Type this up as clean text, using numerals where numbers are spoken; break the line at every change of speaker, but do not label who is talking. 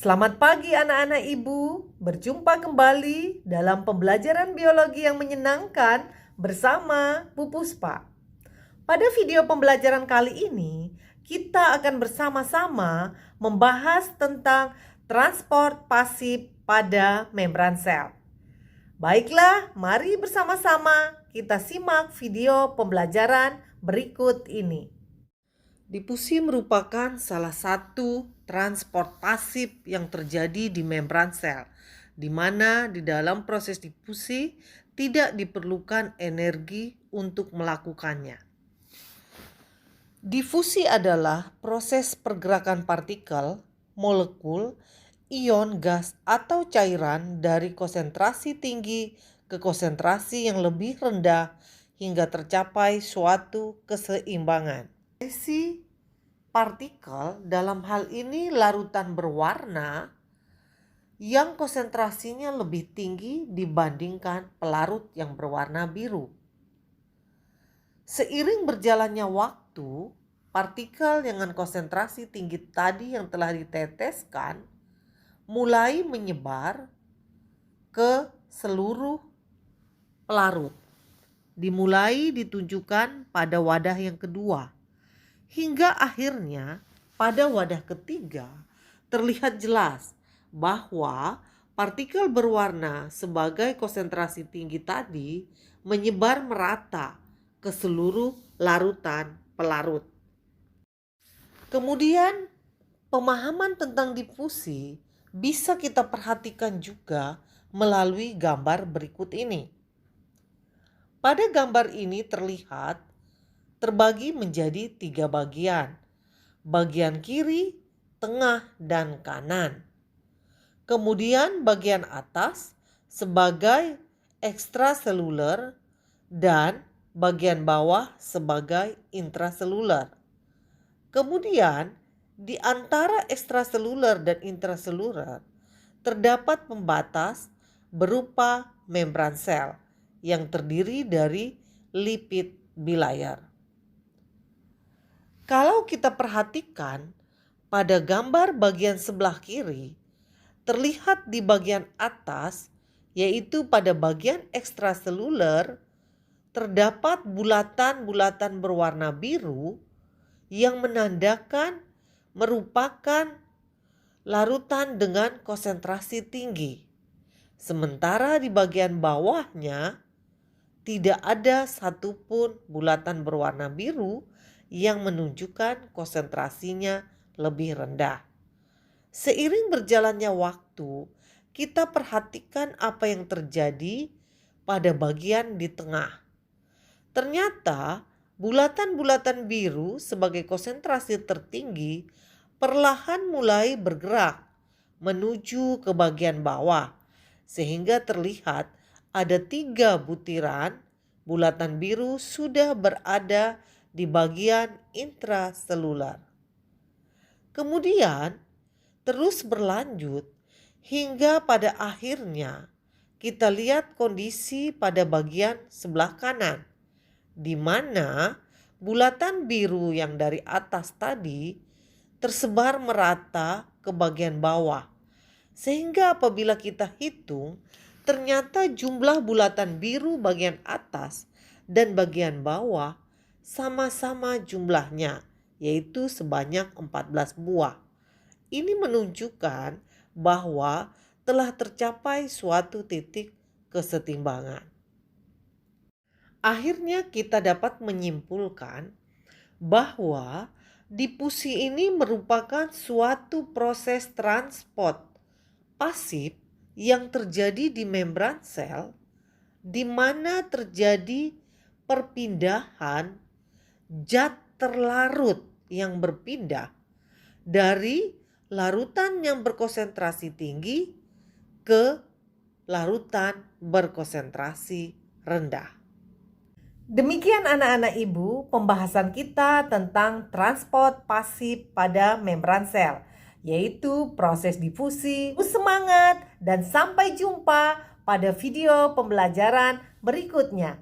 Selamat pagi anak-anak ibu, berjumpa kembali dalam pembelajaran biologi yang menyenangkan bersama Bu Puspa. Pada video pembelajaran kali ini, kita akan bersama-sama membahas tentang transport pasif pada membran sel. Baiklah, mari bersama-sama kita simak video pembelajaran berikut ini. Difusi merupakan salah satu transport pasif yang terjadi di membran sel, di mana di dalam proses difusi tidak diperlukan energi untuk melakukannya. Difusi adalah proses pergerakan partikel, molekul, ion, gas, atau cairan dari konsentrasi tinggi ke konsentrasi yang lebih rendah hingga tercapai suatu keseimbangan. Isi partikel dalam hal ini larutan berwarna yang konsentrasinya lebih tinggi dibandingkan pelarut yang berwarna biru. Seiring berjalannya waktu, partikel dengan konsentrasi tinggi tadi yang telah diteteskan mulai menyebar ke seluruh pelarut. Dimulai ditunjukkan pada wadah yang kedua. Hingga akhirnya pada wadah ketiga terlihat jelas bahwa partikel berwarna sebagai konsentrasi tinggi tadi menyebar merata ke seluruh larutan pelarut. Kemudian pemahaman tentang difusi bisa kita perhatikan juga melalui gambar berikut ini. Pada gambar ini terlihat terbagi menjadi 3 bagian. Bagian kiri, tengah, dan kanan. Kemudian bagian atas sebagai ekstraseluler dan bagian bawah sebagai intraseluler. Kemudian di antara ekstraseluler dan intraseluler terdapat pembatas berupa membran sel yang terdiri dari lipid bilayer. Kalau kita perhatikan pada gambar bagian sebelah kiri, terlihat di bagian atas, yaitu pada bagian ekstraseluler, terdapat bulatan-bulatan berwarna biru yang menandakan merupakan larutan dengan konsentrasi tinggi. Sementara di bagian bawahnya tidak ada satupun bulatan berwarna biru yang menunjukkan konsentrasinya lebih rendah. Seiring berjalannya waktu, kita perhatikan apa yang terjadi pada bagian di tengah. Ternyata bulatan-bulatan biru sebagai konsentrasi tertinggi perlahan mulai bergerak menuju ke bagian bawah, sehingga terlihat ada 3 butiran bulatan biru sudah berada di bagian intraseluler. Kemudian terus berlanjut hingga pada akhirnya kita lihat kondisi pada bagian sebelah kanan, di mana bulatan biru yang dari atas tadi tersebar merata ke bagian bawah. Sehingga apabila kita hitung, ternyata jumlah bulatan biru bagian atas dan bagian bawah sama-sama jumlahnya, yaitu sebanyak 14 buah. Ini menunjukkan bahwa telah tercapai suatu titik kesetimbangan. Akhirnya kita dapat menyimpulkan bahwa difusi ini merupakan suatu proses transport pasif yang terjadi di membran sel, di mana terjadi perpindahan zat terlarut yang berpindah dari larutan yang berkonsentrasi tinggi ke larutan berkonsentrasi rendah. Demikian anak-anak ibu pembahasan kita tentang transport pasif pada membran sel, yaitu proses difusi. Semangat dan sampai jumpa pada video pembelajaran berikutnya.